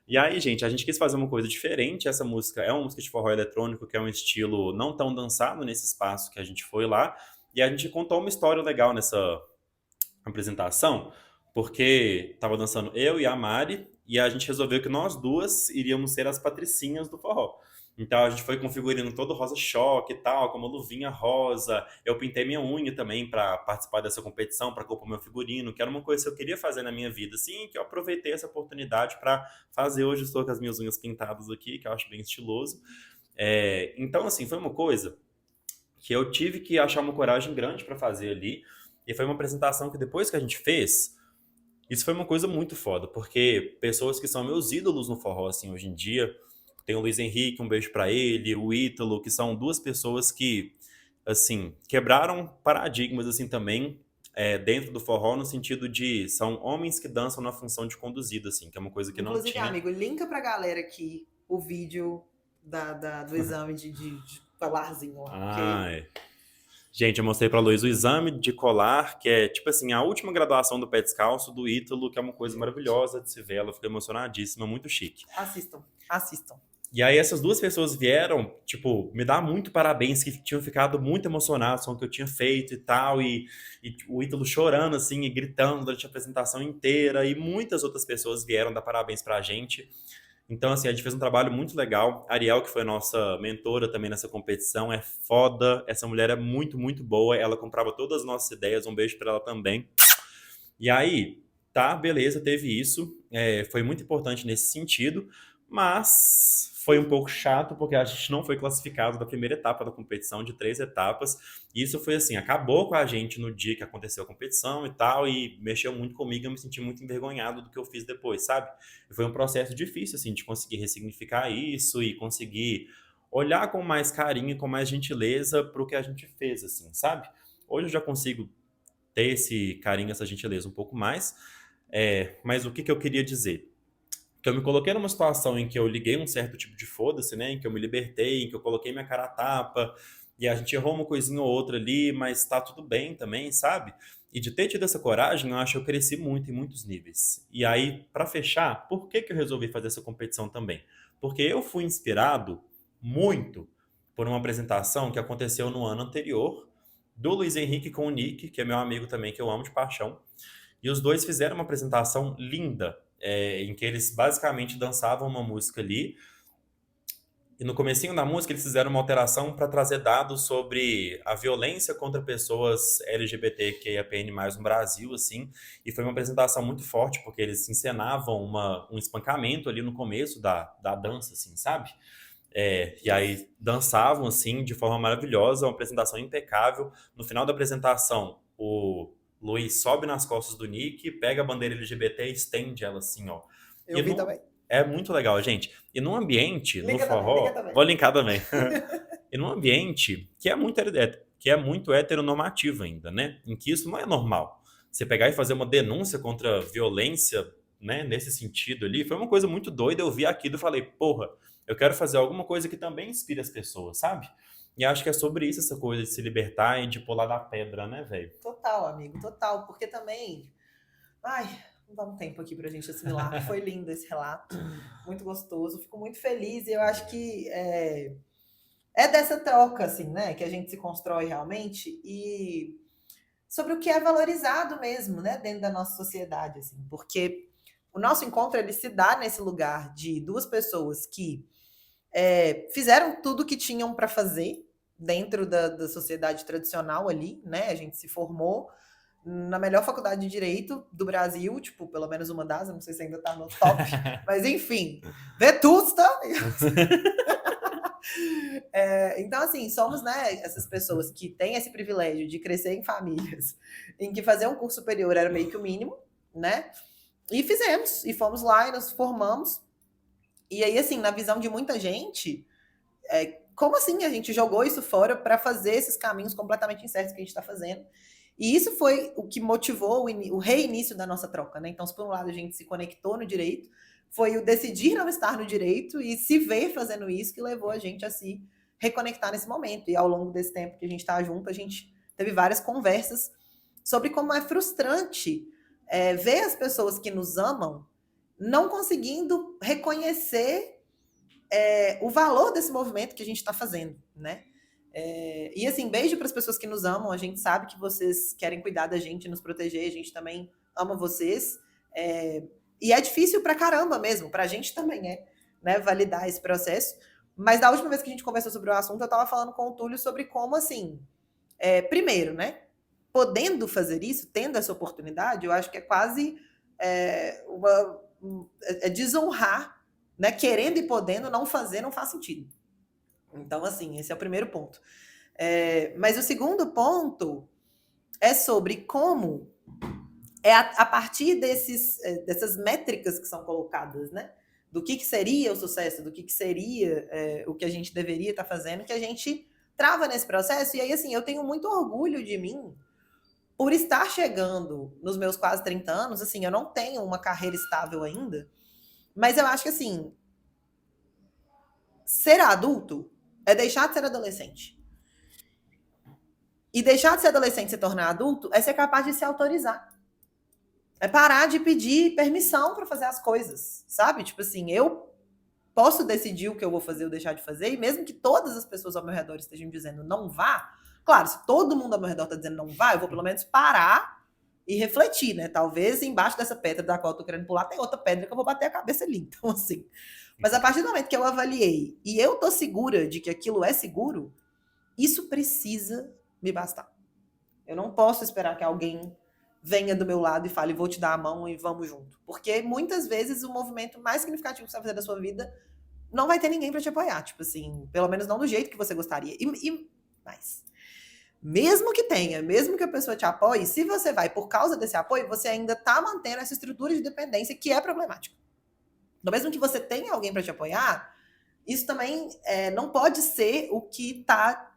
E aí, gente, a gente quis fazer uma coisa diferente. Essa música é uma música de forró eletrônico, que é um estilo não tão dançado nesse espaço que a gente foi lá. E a gente contou uma história legal nessa apresentação, porque tava dançando eu e a Mari, e a gente resolveu que nós duas iríamos ser as patricinhas do forró. Então a gente foi com o figurino todo rosa choque e tal, com uma luvinha rosa. Eu pintei minha unha também para participar dessa competição, para compor meu figurino, que era uma coisa que eu queria fazer na minha vida, assim, que eu aproveitei essa oportunidade para fazer. Hoje estou com as minhas unhas pintadas aqui, que eu acho bem estiloso. Então, assim, foi uma coisa que eu tive que achar uma coragem grande para fazer ali. E foi uma apresentação que depois que a gente fez, isso foi uma coisa muito foda, porque pessoas que são meus ídolos no forró, assim, hoje em dia, tem o Luiz Henrique, um beijo pra ele, o Ítalo, que são duas pessoas que, assim, quebraram paradigmas, assim, também, dentro do forró, no sentido de, são homens que dançam na função de conduzido, assim, que é uma coisa que não Inclusive, tinha. amigo, linka pra galera aqui o vídeo do exame de colarzinho lá. Ah, é. Gente, eu mostrei pra Luiz o exame de colar, que é, tipo assim, a última graduação do pé descalço do Ítalo, que é uma coisa maravilhosa de se ver. Ela ficou emocionadíssima, muito chique. Assistam, assistam. E aí essas duas pessoas vieram, tipo, me dar muito parabéns, que tinham ficado muito emocionados com o que eu tinha feito e tal, e o Ítalo chorando, assim, e gritando durante a apresentação inteira, e muitas outras pessoas vieram dar parabéns pra gente. Então, assim, a gente fez um trabalho muito legal. A Ariel, que foi nossa mentora também nessa competição, é foda. Essa mulher é muito, muito boa. Ela comprava todas as nossas ideias. Um beijo pra ela também. E aí, tá, beleza, teve isso. Foi muito importante nesse sentido, mas foi um pouco chato porque a gente não foi classificado da primeira etapa da competição, de 3 etapas. E isso foi assim, acabou com a gente no dia que aconteceu a competição e tal, e mexeu muito comigo, eu me senti muito envergonhado do que eu fiz depois, sabe? E foi um processo difícil, assim, de conseguir ressignificar isso e conseguir olhar com mais carinho e com mais gentileza pro que a gente fez, assim, sabe? Hoje eu já consigo ter esse carinho, essa gentileza um pouco mais. Mas o que eu queria dizer? Que eu me coloquei numa situação em que eu liguei um certo tipo de foda-se, né? Em que eu me libertei, em que eu coloquei minha cara a tapa, e a gente errou uma coisinha ou outra ali, mas tá tudo bem também, sabe? E de ter tido essa coragem, eu acho que eu cresci muito em muitos níveis. E aí, pra fechar, por que eu resolvi fazer essa competição também? Porque eu fui inspirado muito por uma apresentação que aconteceu no ano anterior, do Luiz Henrique com o Nick, que é meu amigo também, que eu amo de paixão. E os dois fizeram uma apresentação linda, em que eles basicamente dançavam uma música ali. E no comecinho da música eles fizeram uma alteração para trazer dados sobre a violência contra pessoas LGBTQIAPN+, no Brasil, assim. E foi uma apresentação muito forte, porque eles encenavam um espancamento ali no começo da dança, assim, sabe? E aí dançavam assim de forma maravilhosa, uma apresentação impecável. No final da apresentação, o Luiz sobe nas costas do Nick, pega a bandeira LGBT e estende ela assim, ó. E Eu vi também. É muito legal, gente. E num ambiente, no Liga também, liga forró, também. vou linkar também. E num ambiente que é muito heteronormativo ainda, né? Em que isso não é normal. Você pegar e fazer uma denúncia contra violência, né, nesse sentido ali, foi uma coisa muito doida. Eu vi aquilo e falei, porra, eu quero fazer alguma coisa que também inspire as pessoas, sabe? E acho que é sobre isso essa coisa de se libertar e de pular da pedra, né, velho? Total, amigo, total. Porque também. Ai, não dá um tempo aqui pra gente assimilar. Foi lindo esse relato. Muito gostoso. Fico muito feliz e eu acho que é dessa troca, assim, né? Que a gente se constrói realmente. E sobre o que é valorizado mesmo, né? Dentro da nossa sociedade, assim. Porque o nosso encontro, ele se dá nesse lugar de duas pessoas que fizeram tudo o que tinham para fazer dentro da sociedade tradicional ali, né? A gente se formou na melhor faculdade de direito do Brasil, tipo, pelo menos uma das, eu não sei se ainda tá no top, mas enfim, Vetusta. Então, assim, somos, né, essas pessoas que têm esse privilégio de crescer em famílias em que fazer um curso superior era meio que o mínimo, né? E fizemos, e fomos lá e nos formamos. E aí, assim, na visão de muita gente, como assim a gente jogou isso fora para fazer esses caminhos completamente incertos que a gente está fazendo? E isso foi o que motivou o reinício da nossa troca, né? Então, se por um lado a gente se conectou no direito, foi o decidir não estar no direito e se ver fazendo isso que levou a gente a se reconectar nesse momento. E ao longo desse tempo que a gente está junto, a gente teve várias conversas sobre como é frustrante ver as pessoas que nos amam não conseguindo reconhecer o valor desse movimento que a gente está fazendo, né? E assim, beijo para as pessoas que nos amam. A gente sabe que vocês querem cuidar da gente, nos proteger. A gente também ama vocês. E é difícil pra caramba mesmo. Pra gente também né? Validar esse processo. Mas da última vez que a gente conversou sobre o assunto, eu estava falando com o Túlio sobre como, assim, primeiro, né? Podendo fazer isso, tendo essa oportunidade, eu acho que é quase desonrar, né? Querendo e podendo, não fazer não faz sentido. Então, assim, esse é o primeiro ponto. Mas o segundo ponto é sobre como a partir dessas métricas que são colocadas, né? Do que seria o sucesso, do que seria o que a gente deveria estar fazendo, que a gente trava nesse processo. E aí, assim, eu tenho muito orgulho de mim por estar chegando nos meus quase 30 anos. Assim, eu não tenho uma carreira estável ainda, mas eu acho que, assim, ser adulto é deixar de ser adolescente. E deixar de ser adolescente e se tornar adulto é ser capaz de se autorizar. É parar de pedir permissão para fazer as coisas, sabe? Tipo assim, eu posso decidir o que eu vou fazer ou deixar de fazer, e mesmo que todas as pessoas ao meu redor estejam dizendo não vá, claro, se todo mundo ao meu redor está dizendo não vá, eu vou pelo menos parar e refletir, né? Talvez embaixo dessa pedra da qual eu tô querendo pular tem outra pedra que eu vou bater a cabeça ali. Então, assim. Mas a partir do momento que eu avaliei e eu tô segura de que aquilo é seguro, isso precisa me bastar. Eu não posso esperar que alguém venha do meu lado e fale, vou te dar a mão e vamos junto. Porque muitas vezes o movimento mais significativo que você vai fazer da sua vida não vai ter ninguém para te apoiar. Tipo assim, pelo menos não do jeito que você gostaria. Mas, mesmo que tenha, mesmo que a pessoa te apoie, se você vai por causa desse apoio, você ainda está mantendo essa estrutura de dependência que é problemática. Então, mesmo que você tenha alguém para te apoiar, isso também não pode ser o que está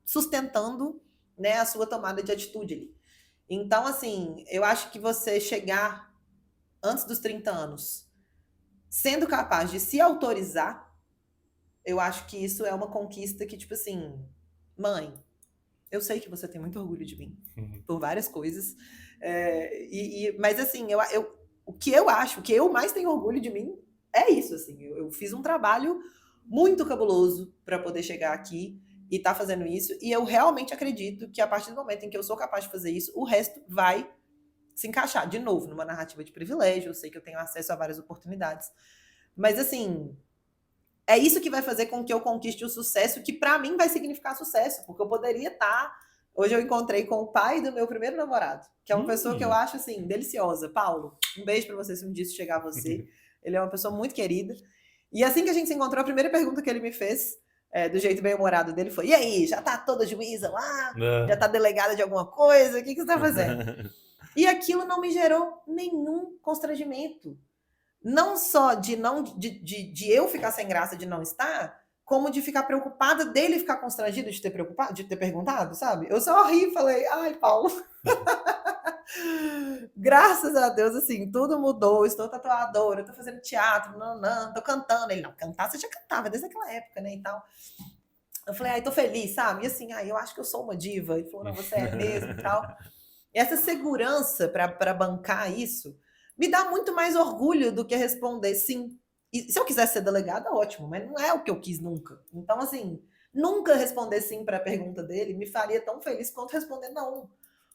sustentando, né, a sua tomada de atitude ali. Então, assim, eu acho que você chegar antes dos 30 anos sendo capaz de se autorizar, eu acho que isso é uma conquista que, tipo assim, mãe, eu sei que você tem muito orgulho de mim por várias coisas, mas assim, o que eu acho, o que eu mais tenho orgulho de mim é isso, assim, eu fiz um trabalho muito cabuloso para poder chegar aqui e tá fazendo isso, e eu realmente acredito que a partir do momento em que eu sou capaz de fazer isso, o resto vai se encaixar, de novo, numa narrativa de privilégio. Eu sei que eu tenho acesso a várias oportunidades, mas assim, é isso que vai fazer com que eu conquiste o sucesso que para mim vai significar sucesso, porque eu poderia estar... Hoje eu encontrei com o pai do meu primeiro namorado, que é uma pessoa que eu acho, assim, deliciosa. Paulo, um beijo para você se um dia isso chegar a você. Ele é uma pessoa muito querida. E assim que a gente se encontrou, a primeira pergunta que ele me fez, do jeito bem-humorado dele, foi: e aí, já tá toda juíza lá? Já tá delegada de alguma coisa? O que você tá fazendo? E aquilo não me gerou nenhum constrangimento. Não só de não de eu ficar sem graça de não estar, como de ficar preocupada dele ficar constrangido de ter preocupado, de ter perguntado, sabe? Eu só ri e falei, ai, Paulo, graças a Deus, assim, tudo mudou, estou tatuadora, estou fazendo teatro, não, estou cantando. Ele, não, cantar você já cantava desde aquela época, né, e tal. Eu falei, ai, tô feliz, sabe? E assim, ai, eu acho que eu sou uma diva. Ele falou, não, você é mesmo e tal. E essa segurança para bancar isso me dá muito mais orgulho do que responder sim. E se eu quiser ser delegada, ótimo, mas não é o que eu quis nunca. Então, assim, nunca responder sim para a pergunta dele me faria tão feliz quanto responder não.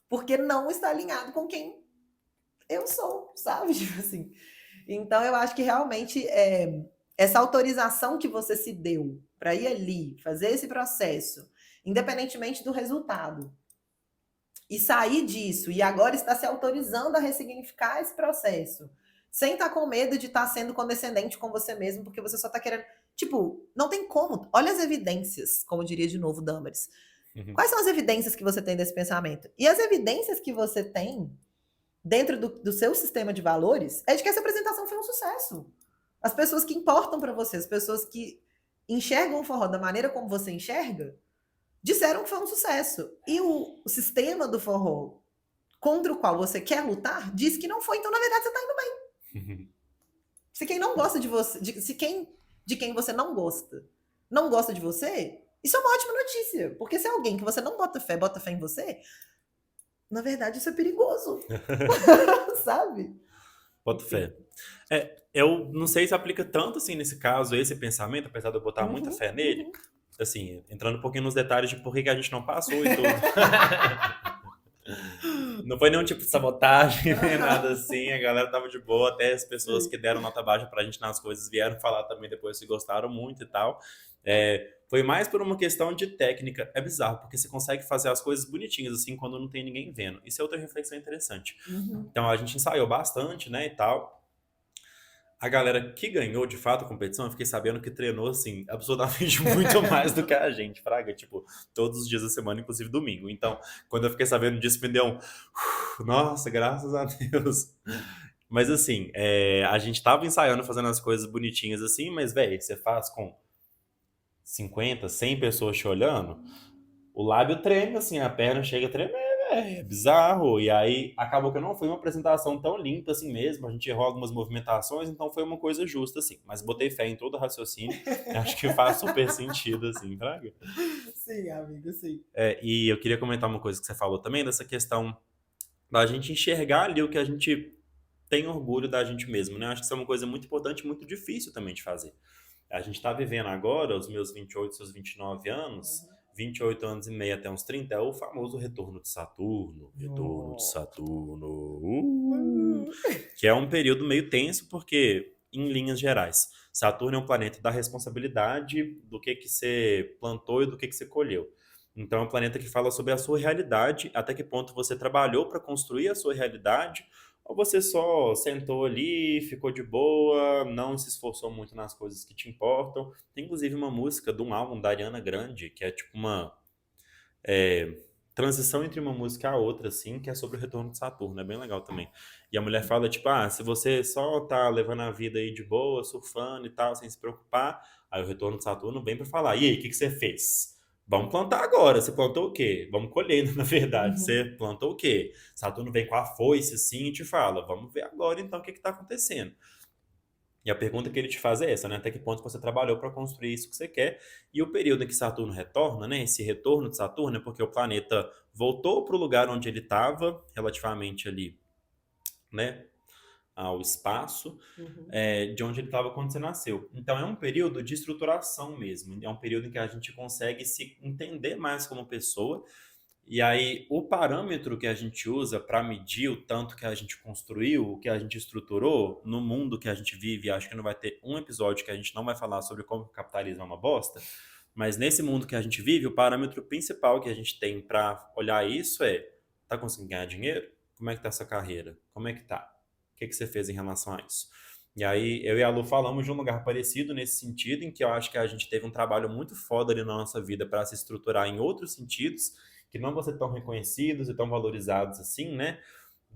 Porque não está alinhado com quem eu sou, sabe? Tipo assim. Então, eu acho que realmente essa autorização que você se deu para ir ali, fazer esse processo, independentemente do resultado, e sair disso, e agora está se autorizando a ressignificar esse processo, sem estar com medo de estar sendo condescendente com você mesmo, porque você só está querendo. Tipo, não tem como. Olha as evidências, como diria de novo Damaris. Uhum. Quais são as evidências que você tem desse pensamento? E as evidências que você tem dentro do seu sistema de valores é de que essa apresentação foi um sucesso. As pessoas que importam para você, as pessoas que enxergam o forró da maneira como você enxerga, disseram que foi um sucesso. E o sistema do forró contra o qual você quer lutar diz que não foi. Então, na verdade, você está indo bem. Se quem não gosta de você, de quem você não gosta de você, isso é uma ótima notícia. Porque se é alguém que você não bota fé em você, na verdade, isso é perigoso. Sabe? Boto Enfim. fé. Eu não sei se aplica tanto assim nesse caso, esse pensamento, apesar de eu botar muita Uhum, fé nele. uhum. Assim, entrando um pouquinho nos detalhes de por que que a gente não passou e tudo. Não foi nenhum tipo de sabotagem, nem nada assim. A galera tava de boa, até as pessoas Sim. que deram nota baixa pra gente nas coisas vieram falar também depois se gostaram muito e tal. Foi mais por uma questão de técnica. É bizarro, porque você consegue fazer as coisas bonitinhas assim quando não tem ninguém vendo. Isso é outra reflexão interessante. Uhum. Então a gente ensaiou bastante, né, e tal. A galera que ganhou de fato a competição, eu fiquei sabendo que treinou, assim, absurdamente muito mais do que a gente, fraga, tipo, todos os dias da semana, inclusive domingo. Então, quando eu fiquei sabendo disso, me deu um. Nossa, graças a Deus. Mas, assim, a gente tava ensaiando, fazendo as coisas bonitinhas assim, mas, velho, você faz com 50, 100 pessoas te olhando, o lábio treme, assim, a perna chega a tremer, velho. É bizarro. E aí acabou que não foi uma apresentação tão limpa assim mesmo. A gente errou algumas movimentações, então foi uma coisa justa, assim. Mas botei fé em todo o raciocínio. Acho que faz super sentido, assim, Fraga. Sim, amigo, sim. E eu queria comentar uma coisa que você falou também, dessa questão da gente enxergar ali o que a gente tem orgulho da gente mesmo, né? Acho que isso é uma coisa muito importante e muito difícil também de fazer. A gente está vivendo agora, os meus 28, seus 29 anos, Uhum. 28 anos e meio até uns 30, é o famoso retorno de Saturno. Retorno de Oh. Saturno. Uhum. Que é um período meio tenso, porque, em linhas gerais, Saturno é um planeta da responsabilidade do que você plantou e do que você colheu. Então, é um planeta que fala sobre a sua realidade, até que ponto você trabalhou para construir a sua realidade, ou você só sentou ali, ficou de boa, não se esforçou muito nas coisas que te importam. Tem inclusive uma música de um álbum da Ariana Grande, que é tipo uma é, transição entre uma música e a outra, assim, que é sobre o retorno de Saturno. É bem legal também. E a mulher fala, tipo, se você só tá levando a vida aí de boa, surfando e tal, sem se preocupar, aí o retorno de Saturno vem pra falar, e aí, o que que você fez? Vamos plantar agora. Você plantou o quê? Vamos colher, na verdade. Você Uhum. plantou o quê? Saturno vem com a foice, assim, e te fala, vamos ver agora, então, o que que tá acontecendo. E a pergunta que ele te faz é essa, né? Até que ponto você trabalhou para construir isso que você quer? E o período em que Saturno retorna, né? Esse retorno de Saturno é porque o planeta voltou para o lugar onde ele estava, relativamente ali, né? Ao espaço, Uhum. de onde ele estava quando você nasceu. Então é um período de estruturação mesmo. É um período em que a gente consegue se entender mais como pessoa e aí, o parâmetro que a gente usa para medir o tanto que a gente construiu, o que a gente estruturou no mundo que a gente vive, acho que não vai ter um episódio que a gente não vai falar sobre como o capitalismo é uma bosta, mas nesse mundo que a gente vive, o parâmetro principal que a gente tem para olhar isso é: tá conseguindo ganhar dinheiro? Como é que tá essa carreira? Como é que tá? O que que você fez em relação a isso? E aí, eu e a Lu falamos de um lugar parecido nesse sentido, em que eu acho que a gente teve um trabalho muito foda ali na nossa vida para se estruturar em outros sentidos, que não vão ser tão reconhecidos e tão valorizados assim, né?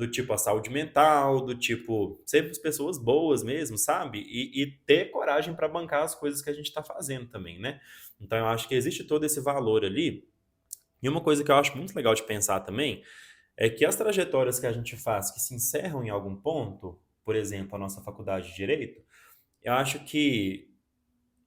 do tipo a saúde mental, do tipo ser pessoas boas mesmo, sabe? E ter coragem para bancar as coisas que a gente está fazendo também, né? Então eu acho que existe todo esse valor ali. E uma coisa que eu acho muito legal de pensar também é que as trajetórias que a gente faz que se encerram em algum ponto, por exemplo, a nossa faculdade de Direito, eu acho que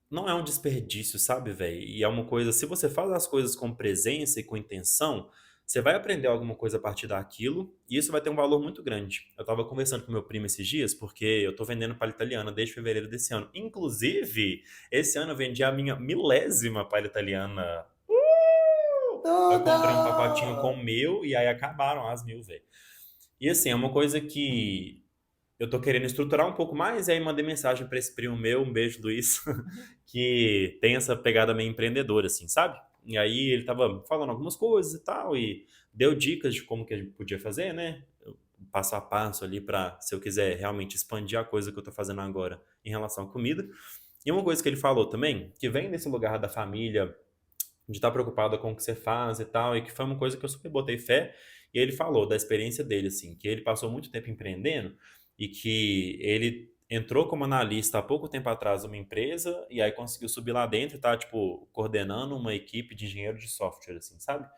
não é um desperdício, sabe, velho? E é uma coisa, se você faz as coisas com presença e com intenção, você vai aprender alguma coisa a partir daquilo, e isso vai ter um valor muito grande. Eu tava conversando com meu primo esses dias, porque eu tô vendendo palha italiana desde fevereiro desse ano. Inclusive, esse ano eu vendi a minha milésima palha italiana. Eu comprei um pacotinho com Tudo! 1.000 e aí acabaram as 1.000, velho. E assim, é uma coisa que eu tô querendo estruturar um pouco mais, e aí mandei mensagem pra esse primo meu, um beijo, Luiz, que tem essa pegada meio empreendedora, assim, sabe? E aí ele tava falando algumas coisas e tal, e deu dicas de como que a gente podia fazer, né? Passo a passo ali pra, se eu quiser realmente expandir a coisa que eu tô fazendo agora em relação à comida. E uma coisa que ele falou também, que vem desse lugar da família, de estar preocupado com o que você faz e tal, e que foi uma coisa que eu super botei fé. E ele falou da experiência dele, assim, que ele passou muito tempo empreendendo e que ele entrou como analista há pouco tempo atrás numa empresa e aí conseguiu subir lá dentro e tá, tipo, coordenando uma equipe de engenheiro de software, assim, sabe?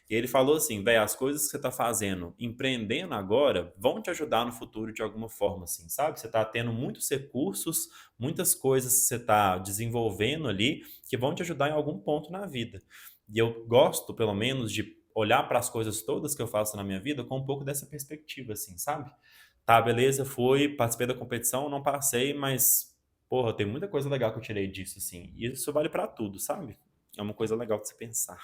E ele falou assim, velho, as coisas que você tá fazendo, empreendendo agora, vão te ajudar no futuro de alguma forma, assim, sabe? Você tá tendo muitos recursos, muitas coisas que você tá desenvolvendo ali, que vão te ajudar em algum ponto na vida. E eu gosto, pelo menos, de olhar para as coisas todas que eu faço na minha vida com um pouco dessa perspectiva, assim, sabe? Tá, beleza, fui, participei da competição, não passei, mas, porra, tem muita coisa legal que eu tirei disso, assim. E isso vale para tudo, sabe? É uma coisa legal de se pensar.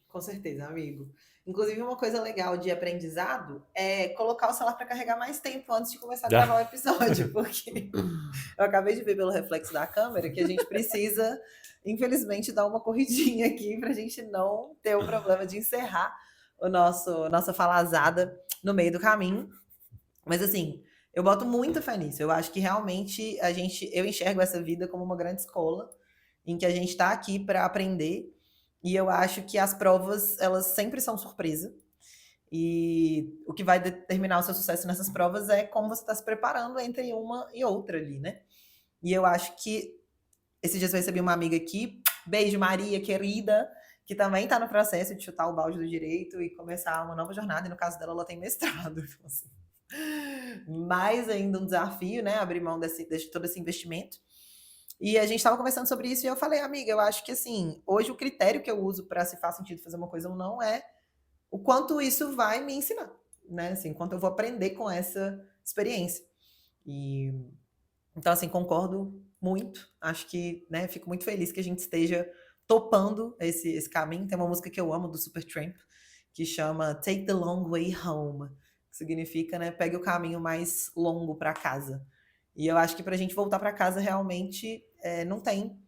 Com certeza, amigo. Inclusive, uma coisa legal de aprendizado é colocar o celular para carregar mais tempo antes de começar a gravar o episódio, porque eu acabei de ver pelo reflexo da câmera que a gente precisa, infelizmente, dar uma corridinha aqui para a gente não ter o problema de encerrar o nossa falazada no meio do caminho. Mas assim, eu boto muita fé nisso. Eu acho que realmente eu enxergo essa vida como uma grande escola em que a gente está aqui para aprender. E eu acho que as provas, elas sempre são surpresa. E o que vai determinar o seu sucesso nessas provas é como você está se preparando entre uma e outra ali, né? E eu acho que esses dias eu recebi uma amiga aqui, beijo Maria, querida, que também está no processo de chutar o balde do direito e começar uma nova jornada. E no caso dela, ela tem mestrado. Então, assim, mais ainda um desafio, né? Abrir mão de todo esse investimento. E a gente estava conversando sobre isso e eu falei, amiga, eu acho que assim, hoje o critério que eu uso para se faz sentido fazer uma coisa ou não é o quanto isso vai me ensinar, né? Assim, quanto eu vou aprender com essa experiência. E então, assim, concordo muito. Acho que, né, fico muito feliz que a gente esteja topando esse caminho. Tem uma música que eu amo do Supertramp que chama Take the Long Way Home, que significa, né, pegue o caminho mais longo para casa. E eu acho que para a gente voltar para casa realmente não tem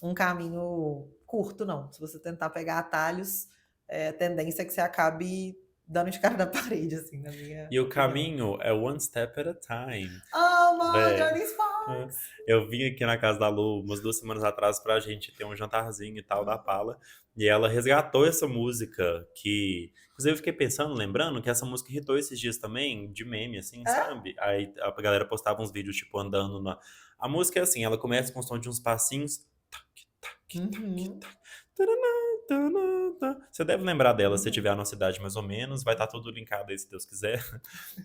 um caminho curto, não. Se você tentar pegar atalhos, a tendência é que você acabe dando de cara na parede, assim, na minha E o opinião. caminho é one step at a time. Amo, Véi, Johnny Sparks! eu vim aqui na casa da Lu umas 2 semanas atrás pra gente ter um jantarzinho e tal da Pala. E ela resgatou essa música que. Inclusive, eu fiquei pensando, lembrando, que essa música irritou esses dias também, de meme, assim, É? sabe? Aí a galera postava uns vídeos, tipo, andando na. A música é assim, ela começa com o som de uns passinhos. Tac, tac, tac, Uhum, tac. Taraná, taraná. Você deve lembrar dela se tiver uhum. a nossa idade mais ou menos, vai estar tudo linkado aí se Deus quiser.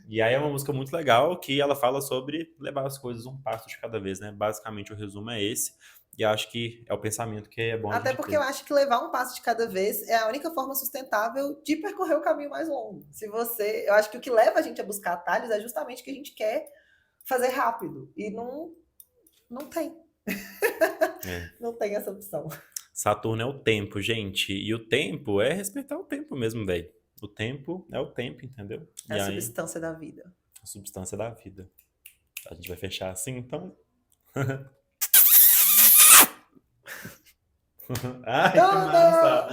E aí é uma música muito legal que ela fala sobre levar as coisas um passo de cada vez, né? Basicamente o resumo é esse. E acho que é o pensamento que é bom a Até gente porque eu ter. acho que levar um passo de cada vez é a única forma sustentável de percorrer o caminho mais longo. Se você, eu acho que o que leva a gente a buscar atalhos é justamente o que a gente quer fazer rápido e não tem, É. não tem essa opção. Saturno é o tempo, gente. E o tempo é respeitar o tempo mesmo, velho. O tempo é o tempo, entendeu? É E a aí, substância da vida. a substância da vida. A gente vai fechar assim, então. Ai, que Tudo! massa!